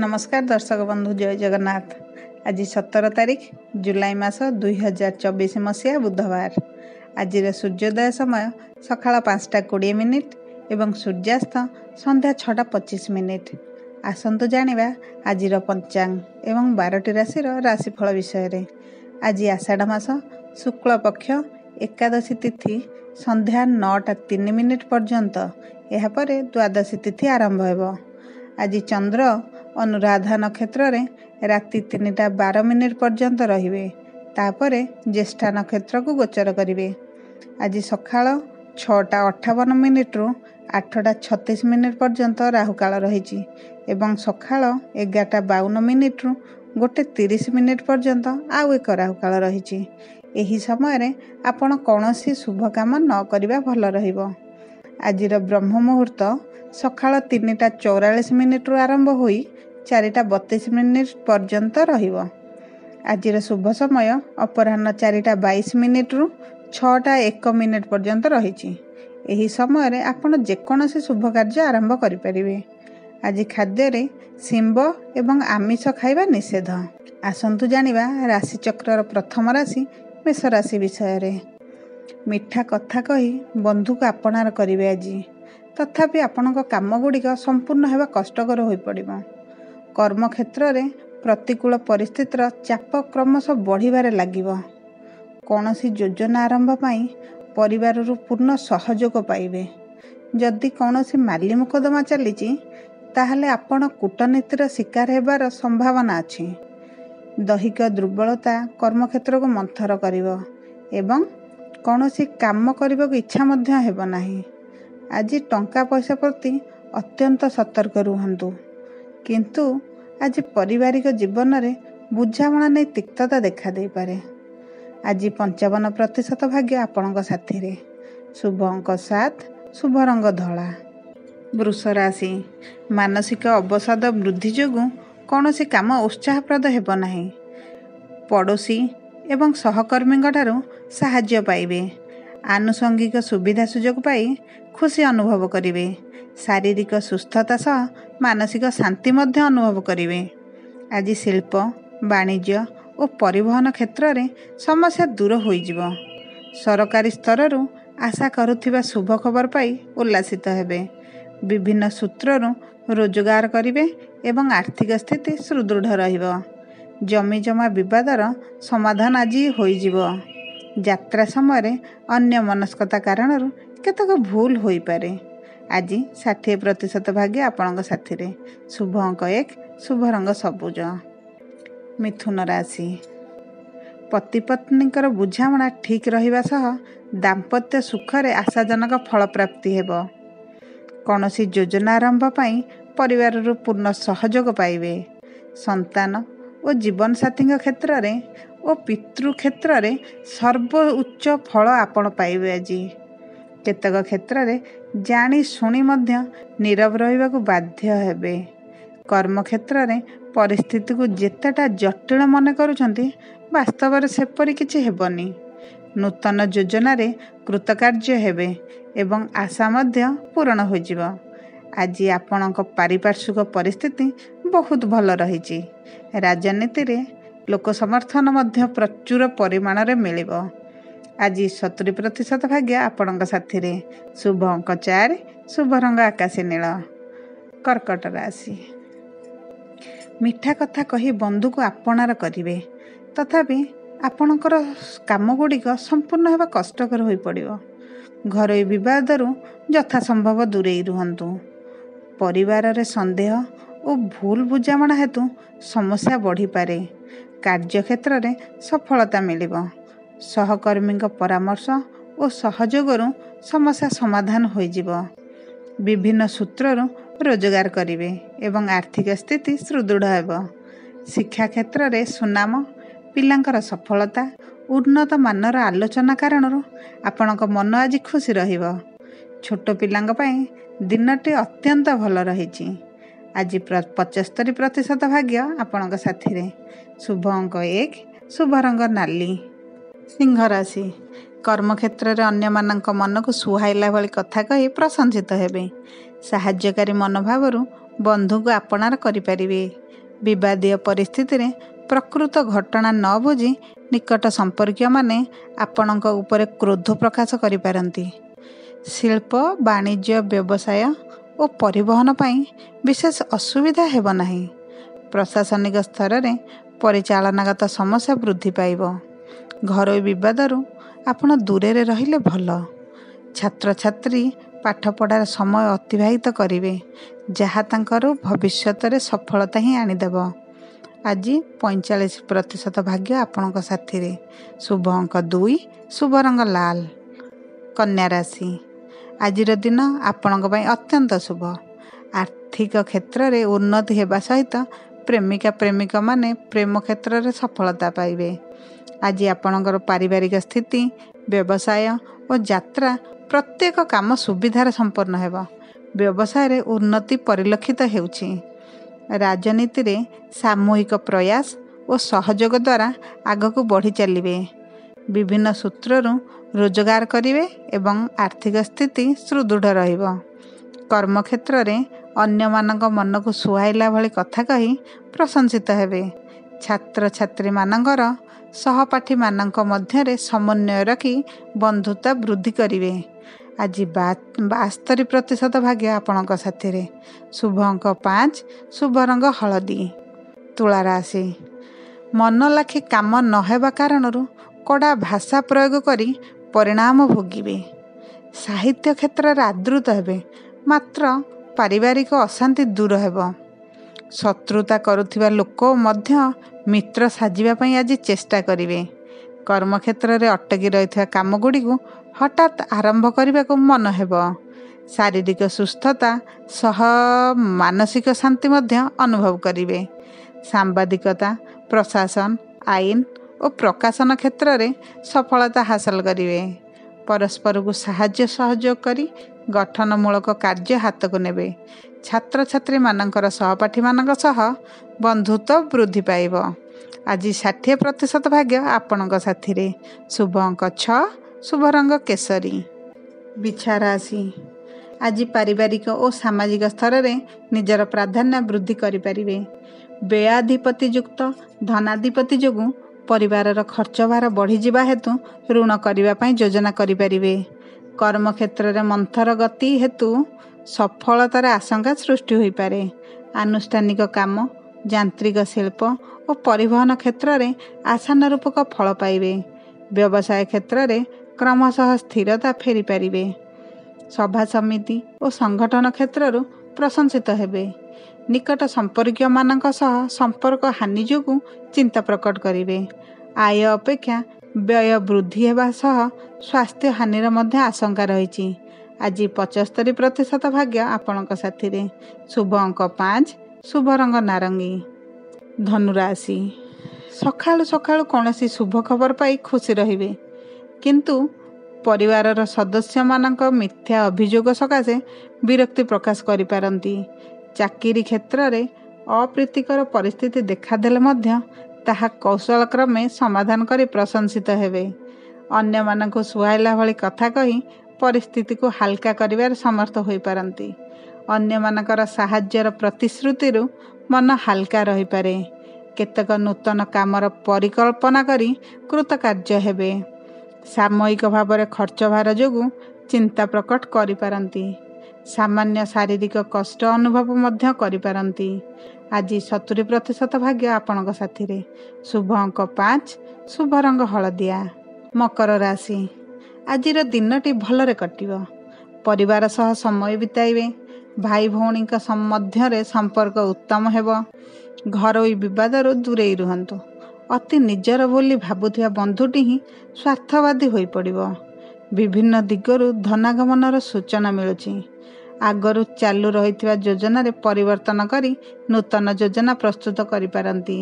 नमस्कार दर्शक बंधु, जय जगन्नाथ। आज 17 तारीख जुलाई मास 2024 मसीहा बुधवार। आज सूर्योदय समय सकाळ 5:20 एवं सूर्यास्त संध्या 6:25। आसंतु जानिबा आजिर पंचांग एवं 12टी राशि राशिफल विषय। आज आषाढ़ मास शुक्ल पक्ष एकादशी तिथि संध्या 9:03 पर्यंत, यापर द्वादशी तिथि आरंभ हो। आज चंद्र अनुराधा नक्षत्र रे राति 3:12 पर्यंत रहिबे, तापरे ज्येष्ठा नक्षत्र को गोचर करिवे। आज सकाळ 6:58 रु 8:36 पर्यंत राहुकाल रही एवं सकाळ 11:52 रु 1:30 पर्यंत आउ एक राहुकाल रही। एही समय आपण कौनसी शुभ काम न करिबा भल रहिबो। आजिर ब्रह्म मुहूर्त सकाळ 3:44 रु आरंभ होई 4:32 पर्यंत रहिबो। आजिर शुभ समय अपराह्न 4:22 रु 6:01 पर्यंत रही। एही समय आपण जेकोसी शुभ कार्य आरंभ करिपारिबे। आज खाद्य शिंब एवं आमिष खाइबा निषेध। आसंतु जानिबा राशि चक्रर प्रथम राशि मेष राशि विषय। मिठा कथा कही बंधु को आपणार करिवे। आज तथापि आपणक काम गुड़िक संपूर्ण हेबा कष्टकर होई पड़िबो। कर्म क्षेत्र में प्रतिकूल परिस्थितिर चाप क्रमशः बढ़िबारे लागिबो। कौनसी योजना आरंभ पाई परिवार पूर्ण सहयोग पाइबे। जदि कौनसी माली मुकदमा चली ताहले आपण कूटनीतिर शिकार हेबार संभावना अछि। दैहिक दुर्बलता कर्मक्षेत्र को मंथर करिवो एवं कौनसी काम करने को इच्छा मध्य हेबो नाही। आज टंका पैसा प्रति अत्यंत सतर्क रुहंतु। किंतु आज पारिवारिक जीवन में बुझामणा नहीं तिक्तता देखा दे पारे। आज 55% भाग्य आपणक साथी रे। शुभ अंक 7, शुभ रंग धला। वृष राशि मानसिक अवसाद वृद्धि जोगु कौनसी काम उत्साहप्रद हेबो नाही। पड़ोशी एवं सहकर्मी ठारू साहाय्य पाइबे। आनुषंगिक सुविधा सुजोग पाई खुशी अनुभव करिवे। शारीरिक सुस्थता सह मानसिक शांति मध्य अनुभव करिवे। आज शिल्प वाणिज्य और परिवहन क्षेत्र में समस्या दूर होइजिवो। सरकारी स्तर आशा करुथिबा शुभ खबर पाई उल्लासित हेबे। विभिन्न सूत्रु रोजगार करिवे एवं आर्थिक स्थिति सुदृढ़ रहिबो। जमी जमा विवादर समाधान आज होइजिवो। यात्रा समय अन्य मनस्कता कारण केतक भूल होई पारे। आज 60% भाग्य आपणक साथी रे। शुभ अंक 1, शुभ रंग सबुज। मिथुन राशि पति पत्नीकर बुझामणा ठीक रहिबा सह दाम्पत्य सुखरे आशाजनक फल प्राप्ति हेबो। कौनसी योजना आरंभ पाई परिवार पूर्ण सहयोग पाइबे। संतान और जीवन साथी क्षेत्र में और पितृ क्षेत्र में सर्वोच्च फल आपण पाइबे। आज केतक क्षेत्र में जानी शुणी मध्य नीरव रहिबाकु बाध्य हेबे। कर्म क्षेत्र में परिस्थिति को जेतेटा जटिल मन करुछंती वास्तव में सेपरी किछि हेबनी। नूतन योजना रे कृतकार्य हेबे एवं आशा मध्य पूर्ण होइजिवो। आज आपणक पारिपार्श्विक परिस्थिति बहुत भल रही। राजनीति रे लोक समर्थन मध्य प्रचुर परिमाण रे मिलिबो। आज 70% भाग्य आपणक साथी रे। शुभ अंक 4, शुभ रंग आकाशी नील। कर्कट राशि मिठा कथा कही बंधु को आपणार करिवे। तथापि आपणकर काम गुड़िक संपूर्ण हेबा कष्टकर होई पड़िबो। घरोई विवादरू यथासंभव दूरेई रुहंतु। परिवार रे संदेह और भूल बुझामणा हेतु समस्या बढ़ी पारे। कार्यक्षेत्र में सफलता मिलिबो। सहकर्मी परामर्श और सहयोगरू समस्या समाधान होइजिबो। विभिन्न सूत्रु रोजगार करिवे एवं आर्थिक स्थिति सुदृढ़ हेबो। शिक्षा क्षेत्र में सुनाम, पिलांकर सफलता, उन्नत मानर आलोचना कारण आपणक मन आज खुशी रहिबो। छोट पिलांग पई दिनटी अत्यंत भल रही। आज 75% भाग्य आपणक साथी रे। शुभ अंक 1, शुभ रंग नाली। सिंह राशि कर्मक्षेत्र में अन्य मन को सुहाइला भली कथा कही प्रशंसित हेबे। साहाय्यकारी मनोभाव ବନ୍ଧୁଙ୍କୁ ଆପଣାର କରିପାରିବେ। ବିବାଦୀୟ ପରିସ୍ଥିତିରେ ପ୍ରକୃତ ଘଟଣା ନ ବୁଝି ନିକଟ ସମ୍ପର୍କୀୟମାନେ ଆପଣଙ୍କ ଉପରେ କ୍ରୋଧ ପ୍ରକାଶ କରିପାରନ୍ତି। ଶିଳ୍ପ, ବାଣିଜ୍ୟ, ବ୍ୟବସାୟ ଓ ପରିବହନ ପାଇଁ ବିଶେଷ ଅସୁବିଧା ହେବ ନାହିଁ। ପ୍ରଶାସନିକ ସ୍ତରରେ ପରିଚାଳନାଗତ ସମସ୍ୟା ବୃଦ୍ଧି ପାଇବ। ଘରୋଇ ବିବାଦରୁ ଆପଣ ଦୂରରେ ରହିଲେ ଭଲ। ଛାତ୍ରଛାତ୍ରୀ ପାଠପଢ଼ାର ସମୟ ଅତିବାହିତ କରିବେ, ଯାହା ତାଙ୍କର ଭବିଷ୍ୟତରେ ସଫଳତା ହିଁ ଆଣିଦେବ। ଆଜି 45% ଭାଗ୍ୟ ଆପଣଙ୍କ ସାଥିରେ। ଶୁଭ ଅଙ୍କ 2, ଶୁଭ ରଙ୍ଗ ଲାଲ। କନ୍ୟା ରାଶି, ଆଜିର ଦିନ ଆପଣଙ୍କ ପାଇଁ ଅତ୍ୟନ୍ତ ଶୁଭ। ଆର୍ଥିକ କ୍ଷେତ୍ରରେ ଉନ୍ନତି ହେବା ସହିତ ପ୍ରେମିକା ପ୍ରେମିକମାନେ ପ୍ରେମ କ୍ଷେତ୍ରରେ ସଫଳତା ପାଇବେ। ଆଜି ଆପଣଙ୍କର ପାରିବାରିକ ସ୍ଥିତି, ବ୍ୟବସାୟ ଓ ଯାତ୍ରା ପ୍ରତ୍ୟେକ କାମ ସୁବିଧାରେ ସମ୍ପନ୍ନ ହେବ। ବ୍ୟବସାୟରେ ଉନ୍ନତି ପରିଲକ୍ଷିତ ହେଉଛି। ରାଜନୀତିରେ ସାମୂହିକ ପ୍ରୟାସ ଓ ସହଯୋଗ ଦ୍ୱାରା ଆଗକୁ ବଢ଼ି ଚାଲିବେ। ବିଭିନ୍ନ ସୂତ୍ରରୁ ରୋଜଗାର କରିବେ ଏବଂ ଆର୍ଥିକ ସ୍ଥିତି ସୁଦୃଢ଼ ରହିବ। କର୍ମକ୍ଷେତ୍ରରେ ଅନ୍ୟମାନଙ୍କ ମନକୁ ସୁହାଇଲା ଭଳି କଥା କହି ପ୍ରଶଂସିତ ହେବେ। ଛାତ୍ରଛାତ୍ରୀମାନଙ୍କର ସହପାଠୀମାନଙ୍କ ମଧ୍ୟରେ ସମନ୍ୱୟ ରଖି ବନ୍ଧୁତା ବୃଦ୍ଧି କରିବେ। ଆଜି 72% ଭାଗ୍ୟ ଆପଣଙ୍କ ସାଥିରେ। ଶୁଭ ଅଙ୍କ 5, ଶୁଭ ରଙ୍ଗ ହଳଦୀ। ତୁଳା ରାଶି, ମନ ଲାଖି କାମ ନ ହେବା କାରଣରୁ କଡ଼ା ଭାଷା ପ୍ରୟୋଗ କରି ପରିଣାମ ଭୋଗିବେ। ସାହିତ୍ୟ କ୍ଷେତ୍ରରେ ଆଦୃତ ହେବେ, ମାତ୍ର ପାରିବାରିକ ଅଶାନ୍ତି ଦୂର ହେବ। ଶତ୍ରୁତା କରୁଥିବା ଲୋକ ମଧ୍ୟ ମିତ୍ର ସାଜିବା ପାଇଁ ଆଜି ଚେଷ୍ଟା କରିବେ। କର୍ମକ୍ଷେତ୍ରରେ ଅଟକି ରହିଥିବା କାମଗୁଡ଼ିକୁ ହଠାତ୍ ଆରମ୍ଭ କରିବାକୁ ମନ ହେବ। ଶାରୀରିକ ସୁସ୍ଥତା ସହ ମାନସିକ ଶାନ୍ତି ମଧ୍ୟ ଅନୁଭବ କରିବେ। ସାମ୍ବାଦିକତା, ପ୍ରଶାସନ, ଆଇନ ଓ ପ୍ରକାଶନ କ୍ଷେତ୍ରରେ ସଫଳତା ହାସଲ କରିବେ। ପରସ୍ପରକୁ ସାହାଯ୍ୟ ସହଯୋଗ କରି ଗଠନମୂଳକ କାର୍ଯ୍ୟ ହାତକୁ ନେବେ। ଛାତ୍ରଛାତ୍ରୀମାନଙ୍କର ସହପାଠୀମାନଙ୍କ ସହ ବନ୍ଧୁତ୍ୱ ବୃଦ୍ଧି ପାଇବ। ଆଜି 60% ଭାଗ୍ୟ ଆପଣଙ୍କ ସାଥିରେ। ଶୁଭ ଅଙ୍କ 6, ଶୁଭ ରଙ୍ଗ କେଶରୀ। ବିଛା ରାଶି, ଆଜି ପାରିବାରିକ ଓ ସାମାଜିକ ସ୍ତରରେ ନିଜର ପ୍ରାଧାନ୍ୟ ବୃଦ୍ଧି କରିପାରିବେ। ବ୍ୟୟାଧିପତିଯୁକ୍ତ ଧନାଧିପତି ଯୋଗୁଁ ପରିବାରର ଖର୍ଚ୍ଚ ଭାର ବଢ଼ିଯିବା ହେତୁ ଋଣ କରିବା ପାଇଁ ଯୋଜନା କରିପାରିବେ। କର୍ମକ୍ଷେତ୍ରରେ ମନ୍ଥର ଗତି ହେତୁ ସଫଳତାର ଆଶଙ୍କା ସୃଷ୍ଟି ହୋଇପାରେ। ଆନୁଷ୍ଠାନିକ କାମ, ଯାନ୍ତ୍ରିକ ଶିଳ୍ପ ଓ ପରିବହନ କ୍ଷେତ୍ରରେ ଆଶାନୁରୂପ ଫଳ ପାଇବେ। ବ୍ୟବସାୟ କ୍ଷେତ୍ରରେ କ୍ରମଶଃ ସ୍ଥିରତା ଫେରିପାରିବେ। ସଭା ସମିତି ଓ ସଂଗଠନ କ୍ଷେତ୍ରରୁ ପ୍ରଶଂସିତ ହେବେ। ନିକଟ ସମ୍ପର୍କୀୟମାନଙ୍କ ସହ ସମ୍ପର୍କ ହାନି ଯୋଗୁଁ ଚିନ୍ତା ପ୍ରକଟ କରିବେ। ଆୟ ଅପେକ୍ଷା ବ୍ୟୟ ବୃଦ୍ଧି ହେବା ସହ ସ୍ୱାସ୍ଥ୍ୟ ହାନିର ମଧ୍ୟ ଆଶଙ୍କା ରହିଛି। ଆଜି 75% ଭାଗ୍ୟ ଆପଣଙ୍କ ସାଥିରେ। ଶୁଭ ଅଙ୍କ 5, ଶୁଭ ରଙ୍ଗ ନାରଙ୍ଗୀ। ଧନୁରାଶି, ସକାଳୁ ସକାଳୁ କୌଣସି ଶୁଭ ଖବର ପାଇ ଖୁସି ରହିବେ, କିନ୍ତୁ ପରିବାରର ସଦସ୍ୟମାନଙ୍କ ମିଥ୍ୟା ଅଭିଯୋଗ ସକାଶେ ବିରକ୍ତି ପ୍ରକାଶ କରିପାରନ୍ତି। ଚାକିରି କ୍ଷେତ୍ରରେ ଅପ୍ରୀତିକର ପରିସ୍ଥିତି ଦେଖାଦେଲେ ମଧ୍ୟ ତାହା କୌଶଳକ୍ରମେ ସମାଧାନ କରି ପ୍ରଶଂସିତ ହେବେ। ଅନ୍ୟମାନଙ୍କୁ ସୁହାଇଲା ଭଳି କଥା କହି ପରିସ୍ଥିତିକୁ ହାଲକା କରିବାରେ ସମର୍ଥ ହୋଇପାରନ୍ତି। ଅନ୍ୟମାନଙ୍କର ସାହାଯ୍ୟର ପ୍ରତିଶ୍ରୁତିରୁ ମନ ହାଲକା ରହିପାରେ। କେତେକ ନୂତନ କାମର ପରିକଳ୍ପନା କରି କୃତକାର୍ଯ୍ୟ ହେବେ। ସାମୟିକ ଭାବରେ ଖର୍ଚ୍ଚ ଭାର ଯୋଗୁଁ ଚିନ୍ତା ପ୍ରକଟ କରିପାରନ୍ତି। ସାମାନ୍ୟ ଶାରୀରିକ କଷ୍ଟ ଅନୁଭବ ମଧ୍ୟ କରିପାରନ୍ତି। ଆଜି 70% ଭାଗ୍ୟ ଆପଣଙ୍କ ସାଥିରେ। ଶୁଭ ଅଙ୍କ 5, ଶୁଭ ରଙ୍ଗ ହଳଦିଆ। ମକର ରାଶି, ଆଜିର ଦିନଟି ଭଲରେ କଟିବ। ପରିବାର ସହ ସମୟ ବିତାଇବେ। ଭାଇ ଭଉଣୀଙ୍କ ମଧ୍ୟରେ ସମ୍ପର୍କ ଉତ୍ତମ ହେବ। ଘରୋଇ ବିବାଦରୁ ଦୂରେଇ ରୁହନ୍ତୁ। ଅତି ନିଜର ବୋଲି ଭାବୁଥିବା ବନ୍ଧୁଟି ହିଁ ସ୍ୱାର୍ଥବାଦୀ ହୋଇପଡ଼ିବ। ବିଭିନ୍ନ ଦିଗରୁ ଧନାଗମନର ସୂଚନା ମିଳୁଛି। ଆଗରୁ ଚାଲୁ ରହିଥିବା ଯୋଜନାରେ ପରିବର୍ତ୍ତନ କରି ନୂତନ ଯୋଜନା ପ୍ରସ୍ତୁତ କରିପାରନ୍ତି।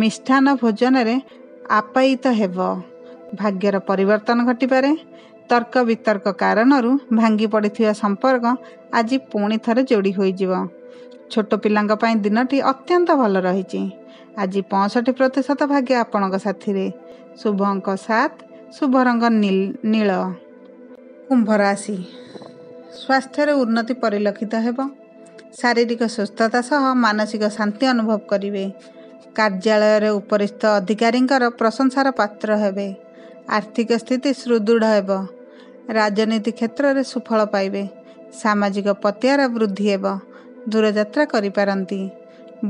ମିଷ୍ଟାନ୍ନ ଭୋଜନରେ ଆପ୍ୟାୟିତ ହେବ। ଭାଗ୍ୟର ପରିବର୍ତ୍ତନ ଘଟିପାରେ। ତର୍କ ବିତର୍କ କାରଣରୁ ଭାଙ୍ଗି ପଡ଼ିଥିବା ସମ୍ପର୍କ ଆଜି ପୁଣି ଥରେ ଯୋଡ଼ି ହୋଇଯିବ। ଛୋଟ ପିଲାଙ୍କ ପାଇଁ ଦିନଟି ଅତ୍ୟନ୍ତ ଭଲ ରହିଛି। ଆଜି 65% ଭାଗ୍ୟ ଆପଣଙ୍କ ସାଥିରେ। ଶୁଭ ଅଙ୍କ 7, ଶୁଭ ରଙ୍ଗ ନୀଳ। କୁମ୍ଭ ରାଶି, ସ୍ୱାସ୍ଥ୍ୟରେ ଉନ୍ନତି ପରିଲକ୍ଷିତ ହେବ। ଶାରୀରିକ ସୁସ୍ଥତା ସହ ମାନସିକ ଶାନ୍ତି ଅନୁଭବ କରିବେ। କାର୍ଯ୍ୟାଳୟରେ ଉପରିସ୍ଥ ଅଧିକାରୀଙ୍କର ପ୍ରଶଂସାର ପାତ୍ର ହେବେ। ଆର୍ଥିକ ସ୍ଥିତି ସୁଦୃଢ଼ ହେବ। ରାଜନୀତି କ୍ଷେତ୍ରରେ ସୁଫଳ ପାଇବେ। ସାମାଜିକ ପତିଆର ବୃଦ୍ଧି ହେବ। ଦୂରଯାତ୍ରା କରିପାରନ୍ତି।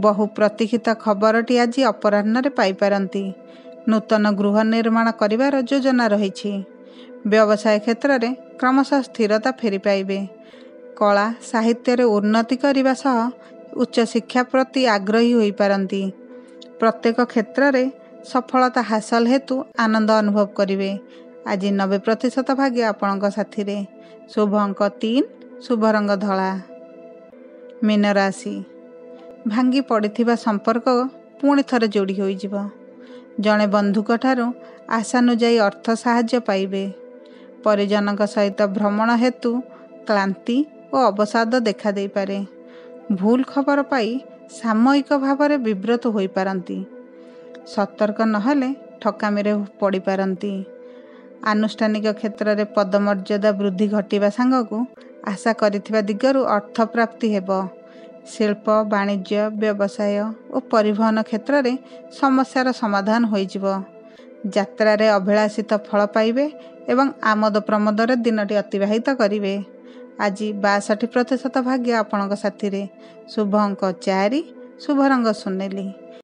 ବହୁ ପ୍ରତୀକ୍ଷିତ ଖବରଟି ଆଜି ଅପରାହ୍ନରେ ପାଇପାରନ୍ତି। ନୂତନ ଗୃହ ନିର୍ମାଣ କରିବାର ଯୋଜନା ରହିଛି। ବ୍ୟବସାୟ କ୍ଷେତ୍ରରେ କ୍ରମଶଃ ସ୍ଥିରତା ଫେରି ପାଇବେ। କଳା ସାହିତ୍ୟରେ ଉନ୍ନତି କରିବା ସହ ଉଚ୍ଚଶିକ୍ଷା ପ୍ରତି ଆଗ୍ରହୀ ହୋଇପାରନ୍ତି। ପ୍ରତ୍ୟେକ କ୍ଷେତ୍ରରେ ସଫଳତା ହାସଲ ହେତୁ ଆନନ୍ଦ ଅନୁଭବ କରିବେ। ଆଜି 90% ଭାଗ୍ୟ ଆପଣଙ୍କ ସାଥିରେ। ଶୁଭ ଅଙ୍କ 3, ଶୁଭ ରଙ୍ଗ ଧଳା। ମୀନ ରାଶି, ଭାଙ୍ଗି ପଡ଼ିଥିବା ସମ୍ପର୍କ ପୁଣି ଥରେ ଯୋଡ଼ି ହୋଇଯିବ। ଜଣେ ବନ୍ଧୁଙ୍କଠାରୁ ଆଶାନୁଯାୟୀ ଅର୍ଥ ସାହାଯ୍ୟ ପାଇବେ। ପରିଜନଙ୍କ ସହିତ ଭ୍ରମଣ ହେତୁ କ୍ଳାନ୍ତି ଓ ଅବସାଦ ଦେଖାଦେଇପାରେ। ଭୁଲ ଖବର ପାଇ ସାମୟିକ ଭାବରେ ବିବ୍ରତ ହୋଇପାରନ୍ତି। ସତର୍କ ନହେଲେ ଠକାମିରେ ପଡ଼ିପାରନ୍ତି। ଆନୁଷ୍ଠାନିକ କ୍ଷେତ୍ରରେ ପଦମର୍ଯ୍ୟାଦା ବୃଦ୍ଧି ଘଟିବା ସାଙ୍ଗକୁ ଆଶା କରିଥିବା ଦିଗରୁ ଅର୍ଥ ପ୍ରାପ୍ତି ହେବ। ଶିଳ୍ପ, ବାଣିଜ୍ୟ, ବ୍ୟବସାୟ ଓ ପରିବହନ କ୍ଷେତ୍ରରେ ସମସ୍ୟାର ସମାଧାନ ହୋଇଯିବ। ଯାତ୍ରାରେ ଅଭିଳାଷିତ ଫଳ ପାଇବେ ଏବଂ ଆମୋଦ ପ୍ରମୋଦରେ ଦିନଟି ଅତିବାହିତ କରିବେ। ଆଜି 62% ଭାଗ୍ୟ ଆପଣଙ୍କ ସାଥିରେ। ଶୁଭ ଅଙ୍କ 4, ଶୁଭ ରଙ୍ଗ ସୁନେଲି।